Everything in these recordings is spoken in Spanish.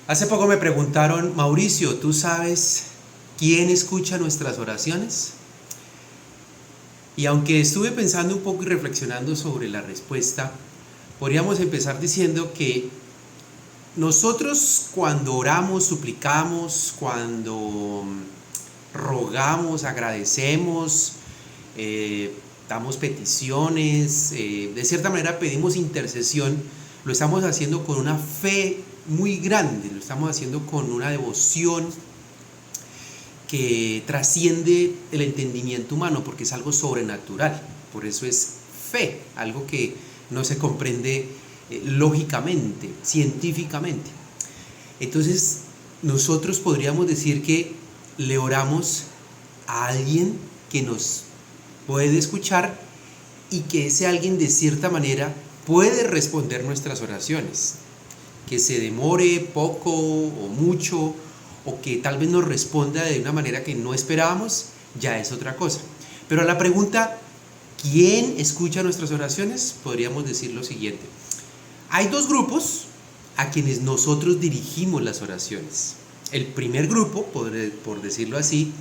Hace poco me preguntaron: Mauricio, ¿tú sabes quién escucha nuestras oraciones? Y aunque estuve pensando un poco y reflexionando sobre la respuesta, podríamos empezar diciendo que nosotros, cuando oramos, suplicamos, cuando rogamos, agradecemos, damos peticiones, de cierta manera pedimos intercesión, lo estamos haciendo con una fe muy grande, lo estamos haciendo con una devoción que trasciende el entendimiento humano, porque es algo sobrenatural. Por eso es fe, algo que no se comprende lógicamente, científicamente. Entonces, nosotros podríamos decir que le oramos a alguien que nos puede escuchar y que ese alguien, de cierta manera, puede responder nuestras oraciones. Que se demore poco o mucho, o que tal vez nos responda de una manera que no esperábamos, ya es otra cosa. Pero a la pregunta, ¿quién escucha nuestras oraciones?, podríamos decir lo siguiente: hay dos grupos a quienes nosotros dirigimos las oraciones. El primer grupo, por decirlo así,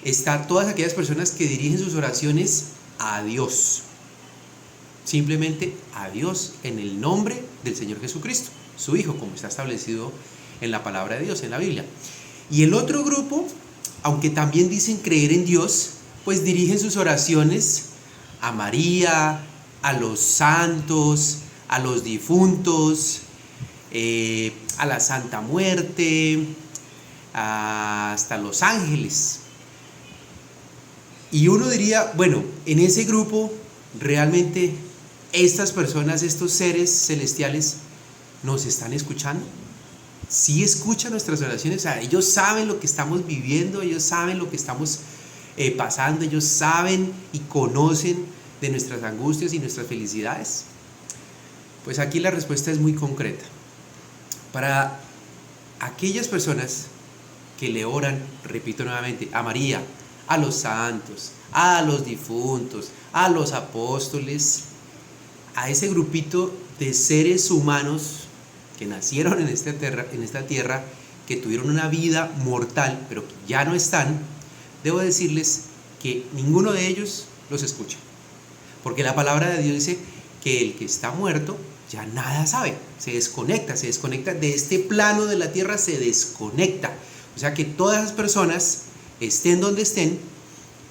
está todas aquellas personas que dirigen sus oraciones a Dios, simplemente a Dios, en el nombre del Señor Jesucristo, su Hijo, como está establecido en la palabra de Dios, en la Biblia. Y el otro grupo, aunque también dicen creer en Dios, pues dirigen sus oraciones a María, a los santos, a los difuntos, a la Santa Muerte, hasta los ángeles. Y uno diría, bueno, en ese grupo realmente estas personas, estos seres celestiales, ¿nos están escuchando? ¿Sí escuchan nuestras oraciones? O sea, ellos saben lo que estamos viviendo, ellos saben lo que estamos pasando, ellos saben y conocen de nuestras angustias y nuestras felicidades. Pues aquí la respuesta es muy concreta. Para aquellas personas que le oran, repito nuevamente, a María, a los santos, a los difuntos, a los apóstoles, a ese grupito de seres humanos que nacieron en esta tierra, que tuvieron una vida mortal, pero que ya no están, debo decirles que ninguno de ellos los escucha. Porque la palabra de Dios dice que el que está muerto ya nada sabe, se desconecta de este plano de la tierra, se desconecta. O sea que todas las personas, estén donde estén,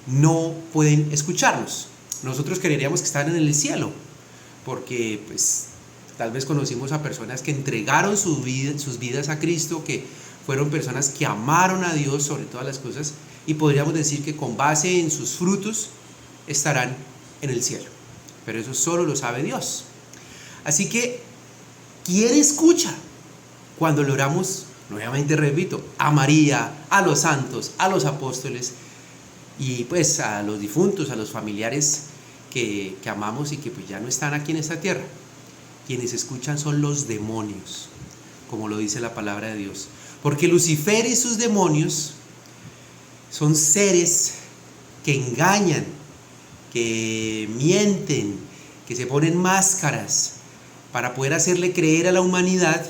no pueden escucharnos. Nosotros creeríamos que están en el cielo, porque pues tal vez conocimos a personas que entregaron sus vidas a Cristo, que fueron personas que amaron a Dios sobre todas las cosas, y podríamos decir que con base en sus frutos estarán en el cielo. Pero eso solo lo sabe Dios. Así que, ¿quién escucha cuando le oramos? Nuevamente repito, a María, a los santos, a los apóstoles y pues a los difuntos, a los familiares que amamos y que pues ya no están aquí en esta tierra. Quienes escuchan son los demonios, como lo dice la palabra de Dios. Porque Lucifer y sus demonios son seres que engañan, que mienten, que se ponen máscaras para poder hacerle creer a la humanidad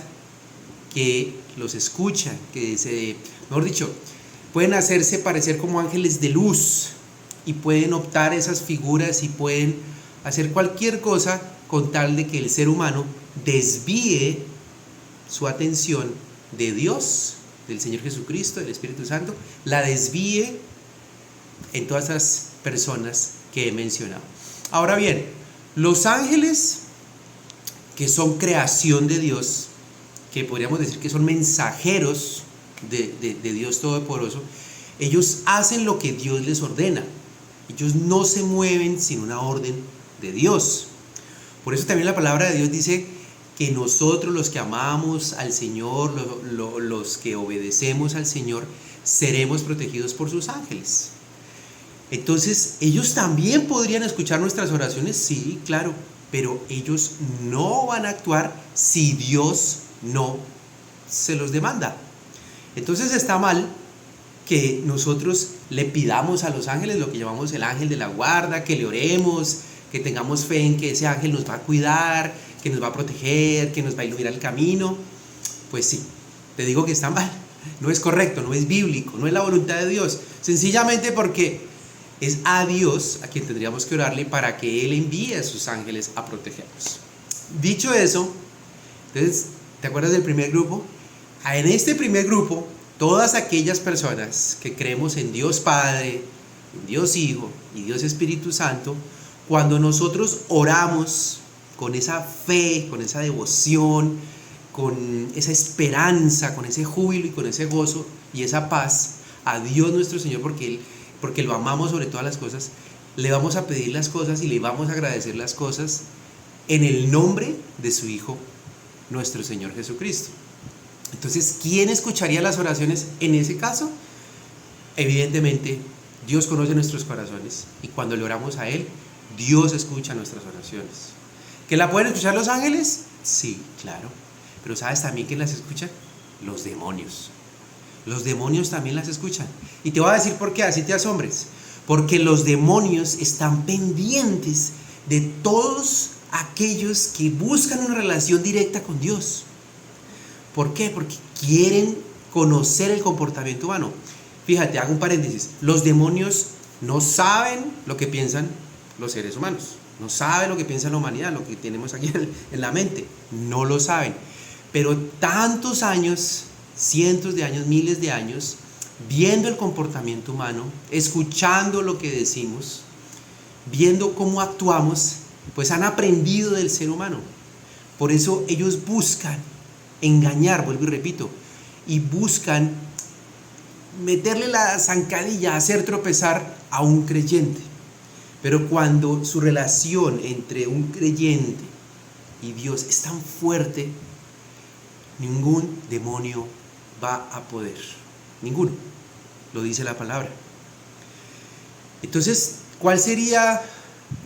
que los escuchan, mejor dicho, pueden hacerse parecer como ángeles de luz y pueden optar esas figuras y pueden hacer cualquier cosa con tal de que el ser humano desvíe su atención de Dios, del Señor Jesucristo, del Espíritu Santo, la desvíe en todas esas personas que he mencionado. Ahora bien, los ángeles, que son creación de Dios, que podríamos decir que son mensajeros de Dios Todopoderoso, ellos hacen lo que Dios les ordena. Ellos no se mueven sin una orden de Dios. Por eso también la palabra de Dios dice que nosotros, los que amamos al Señor, los que obedecemos al Señor, seremos protegidos por sus ángeles. Entonces, ellos también podrían escuchar nuestras oraciones, sí, claro, pero ellos no van a actuar si Dios no se los demanda. Entonces está mal que nosotros le pidamos a los ángeles, lo que llamamos el ángel de la guarda, que le oremos, que tengamos fe en que ese ángel nos va a cuidar, que nos va a proteger, que nos va a iluminar el camino. Pues sí, te digo que está mal, no es correcto, no es bíblico, no es la voluntad de Dios, sencillamente porque es a Dios a quien tendríamos que orarle para que Él envíe a sus ángeles a protegernos. Dicho eso, entonces, ¿te acuerdas del primer grupo? En este primer grupo, todas aquellas personas que creemos en Dios Padre, en Dios Hijo y Dios Espíritu Santo, cuando nosotros oramos con esa fe, con esa devoción, con esa esperanza, con ese júbilo y con ese gozo y esa paz a Dios nuestro Señor, porque lo amamos sobre todas las cosas, le vamos a pedir las cosas y le vamos a agradecer las cosas en el nombre de su Hijo, nuestro Señor Jesucristo. Entonces, ¿quién escucharía las oraciones en ese caso? Evidentemente, Dios conoce nuestros corazones y cuando le oramos a Él, Dios escucha nuestras oraciones. ¿Que la pueden escuchar los ángeles? Sí, claro. Pero ¿sabes también quién las escucha? Los demonios. Los demonios también las escuchan. Y te voy a decir por qué, así te asombres. Porque los demonios están pendientes de todos aquellos que buscan una relación directa con Dios. ¿Por qué? Porque quieren conocer el comportamiento humano. Fíjate, hago un paréntesis. Los demonios no saben lo que piensan los seres humanos. No saben lo que piensa la humanidad, lo que tenemos aquí en la mente. No lo saben. Pero tantos años, cientos de años, miles de años, viendo el comportamiento humano, escuchando lo que decimos, viendo cómo actuamos, pues han aprendido del ser humano. Por eso ellos buscan engañar, vuelvo y repito, y buscan meterle la zancadilla, hacer tropezar a un creyente. Pero cuando su relación entre un creyente y Dios es tan fuerte, ningún demonio va a poder. Ninguno. Lo dice la palabra. Entonces, ¿cuál sería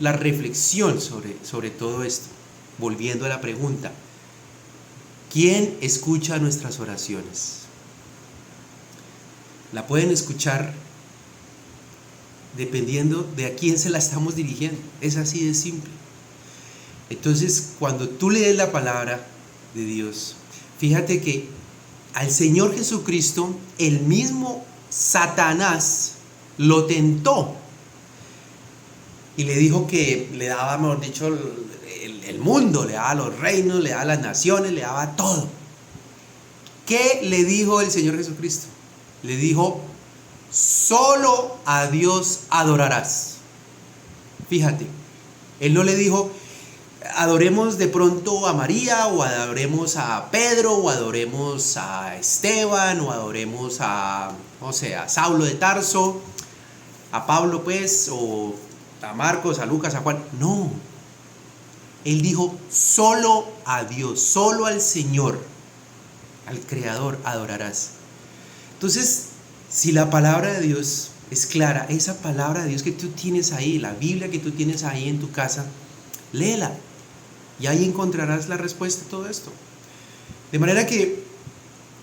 la reflexión sobre todo esto? Volviendo a la pregunta, ¿quién escucha nuestras oraciones? La pueden escuchar dependiendo de a quién se la estamos dirigiendo. Es así de simple. Entonces, cuando tú lees la palabra de Dios, fíjate que al Señor Jesucristo, el mismo Satanás lo tentó y le dijo que le daba, mejor dicho, el mundo, le daba los reinos, le daba las naciones, le daba todo. ¿Qué le dijo el Señor Jesucristo? Le dijo: solo a Dios adorarás. Fíjate, Él no le dijo: adoremos de pronto a María, o adoremos a Pedro, o adoremos a Esteban, o adoremos a, no sé, a Saulo de Tarso, a Pablo pues, o a Marcos, a Lucas, a Juan. No, Él dijo: solo a Dios, solo al Señor, al Creador adorarás. Entonces, si la palabra de Dios es clara, esa palabra de Dios que tú tienes ahí, la Biblia que tú tienes ahí en tu casa, léela y ahí encontrarás la respuesta a todo esto. De manera que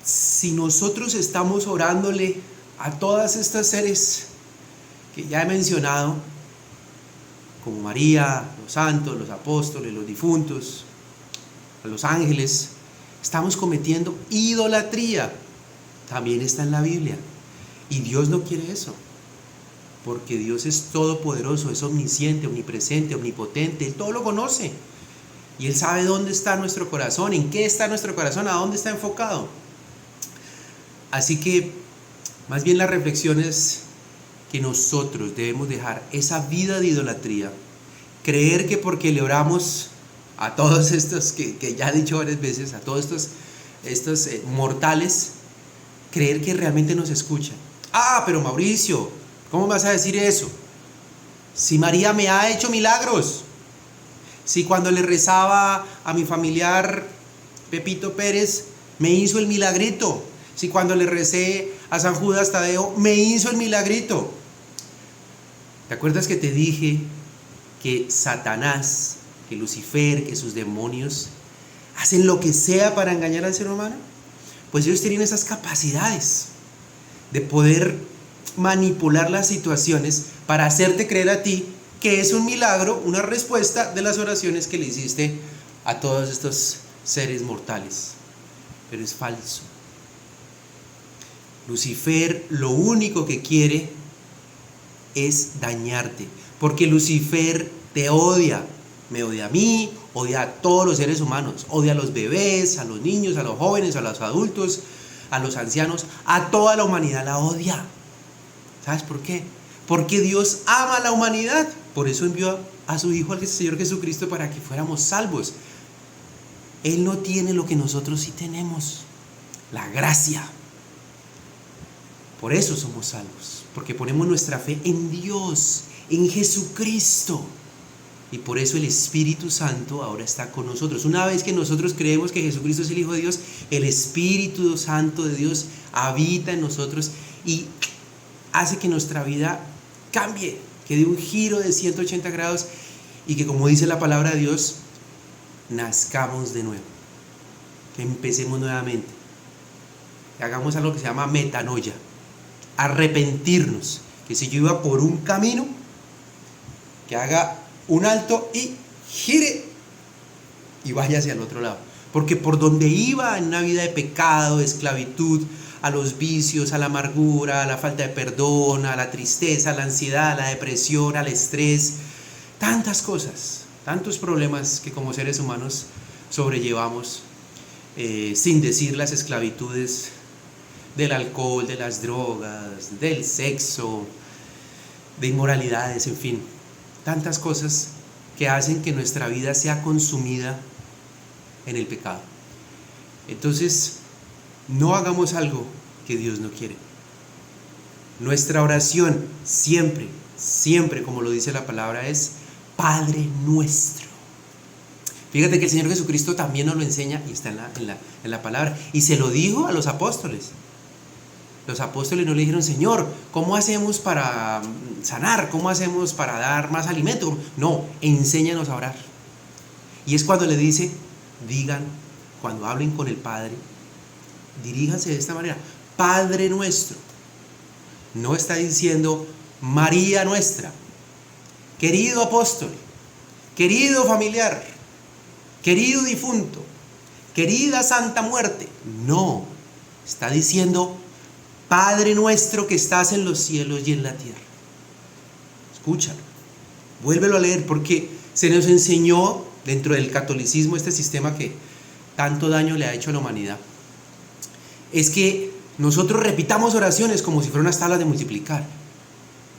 si nosotros estamos orándole a todas estas seres que ya he mencionado, como María, los santos, los apóstoles, los difuntos, a los ángeles, estamos cometiendo idolatría. También está en la Biblia. Y Dios no quiere eso, porque Dios es todopoderoso, es omnisciente, omnipresente, omnipotente. Él todo lo conoce y Él sabe dónde está nuestro corazón, en qué está nuestro corazón, a dónde está enfocado. Así que más bien la reflexión es que nosotros debemos dejar esa vida de idolatría, creer que porque le oramos a todos estos que ya he dicho varias veces, a todos estos mortales, creer que realmente nos escuchan. Ah, pero Mauricio, ¿cómo vas a decir eso? Si María me ha hecho milagros, si cuando le rezaba a mi familiar Pepito Pérez me hizo el milagrito, si cuando le recé a San Judas Tadeo me hizo el milagrito. ¿Te acuerdas que te dije que Satanás, que Lucifer, que sus demonios hacen lo que sea para engañar al ser humano? Pues ellos tienen esas capacidades de poder manipular las situaciones para hacerte creer a ti que es un milagro, una respuesta de las oraciones que le hiciste a todos estos seres mortales. Pero es falso. Lucifer lo único que quiere es dañarte, porque Lucifer te odia, me odia a mí, odia a todos los seres humanos, odia a los bebés, a los niños, a los jóvenes, a los adultos, a los ancianos, a toda la humanidad la odia. ¿Sabes por qué? Porque Dios ama a la humanidad, por eso envió a su Hijo, al Señor Jesucristo, para que fuéramos salvos. Él no tiene lo que nosotros sí tenemos, la gracia. Por eso somos salvos, porque ponemos nuestra fe en Dios, en Jesucristo. Y por eso el Espíritu Santo ahora está con nosotros. Una vez que nosotros creemos que Jesucristo es el Hijo de Dios, el Espíritu Santo de Dios habita en nosotros y hace que nuestra vida cambie, que dé un giro de 180 grados y que, como dice la palabra de Dios, nazcamos de nuevo, que empecemos nuevamente, que hagamos algo que se llama metanoia, arrepentirnos, que si yo iba por un camino, que haga un alto y gire y vaya hacia el otro lado, porque por donde iba en una vida de pecado, de esclavitud, a los vicios, a la amargura, a la falta de perdón, a la tristeza, a la ansiedad, a la depresión, al estrés, tantas cosas, tantos problemas que como seres humanos sobrellevamos, sin decir las esclavitudes del alcohol, de las drogas, del sexo, de inmoralidades, en fin, tantas cosas que hacen que nuestra vida sea consumida en el pecado. Entonces, no hagamos algo que Dios no quiere. Nuestra oración siempre, siempre, como lo dice la palabra, es Padre nuestro. Fíjate que el Señor Jesucristo también nos lo enseña y está en la palabra. Y se lo dijo a los apóstoles. Los apóstoles no le dijeron: Señor, ¿cómo hacemos para sanar? ¿Cómo hacemos para dar más alimento? No, enséñanos a orar. Y es cuando le dice: digan, cuando hablen con el Padre, diríjanse de esta manera: Padre nuestro. No está diciendo María nuestra, querido apóstol, querido familiar, querido difunto, querida Santa Muerte. No, está diciendo Padre nuestro que estás en los cielos y en la tierra. Escúchalo, vuélvelo a leer, porque se nos enseñó dentro del catolicismo, este sistema que tanto daño le ha hecho a la humanidad, es que nosotros repitamos oraciones como si fueran unas tablas de multiplicar.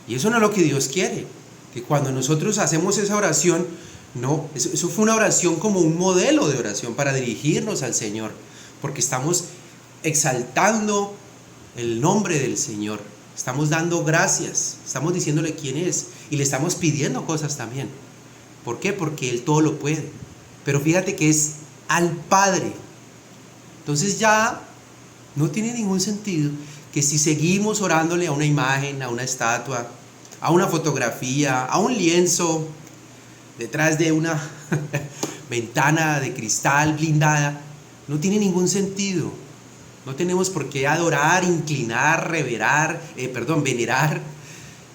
Y eso no es lo que Dios quiere. Que cuando nosotros hacemos esa oración, no, eso fue una oración como un modelo de oración para dirigirnos al Señor, porque estamos exaltando el nombre del Señor, estamos dando gracias, estamos diciéndole quién es y le estamos pidiendo cosas también. ¿Por qué? Porque Él todo lo puede. Pero fíjate que es al Padre. Entonces ya no tiene ningún sentido que si seguimos orándole a una imagen, a una estatua, a una fotografía, a un lienzo, detrás de una ventana de cristal blindada, no tiene ningún sentido. No tenemos por qué adorar, inclinar, venerar.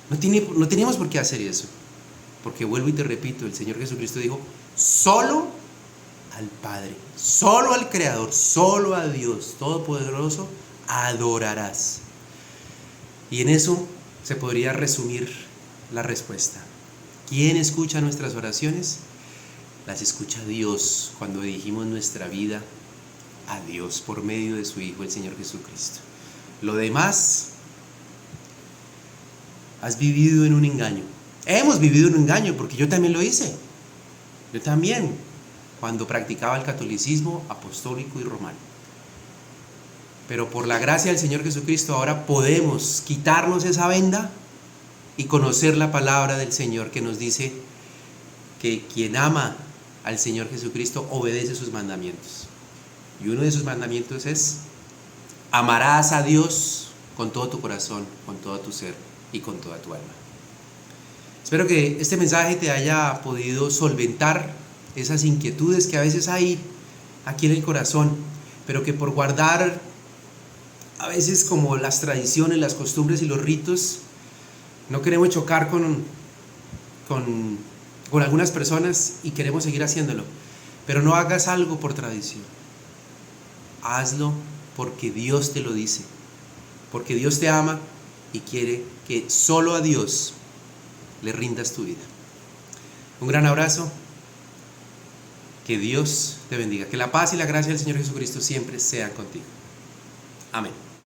No tenemos por qué hacer eso. Porque vuelvo y te repito, el Señor Jesucristo dijo: solo al Padre, solo al Creador, solo a Dios Todopoderoso adorarás. Y en eso se podría resumir la respuesta. ¿Quién escucha nuestras oraciones? Las escucha Dios cuando dirigimos nuestra vida a Dios por medio de su Hijo, el Señor Jesucristo. Lo demás, has vivido en un engaño. Hemos vivido en un engaño, porque yo también lo hice. Yo también, cuando practicaba el catolicismo apostólico y romano. Pero por la gracia del Señor Jesucristo ahora podemos quitarnos esa venda y conocer la palabra del Señor, que nos dice que quien ama al Señor Jesucristo obedece sus mandamientos. Y uno de sus mandamientos es: amarás a Dios con todo tu corazón, con todo tu ser y con toda tu alma. Espero que este mensaje te haya podido solventar esas inquietudes que a veces hay aquí en el corazón, pero que por guardar a veces como las tradiciones, las costumbres y los ritos, no queremos chocar con algunas personas y queremos seguir haciéndolo. Pero no hagas algo por tradición. Hazlo porque Dios te lo dice. porque Dios te ama y quiere que solo a Dios le rindas tu vida. Un gran abrazo, que Dios te bendiga, que la paz y la gracia del Señor Jesucristo siempre sean contigo. Amén.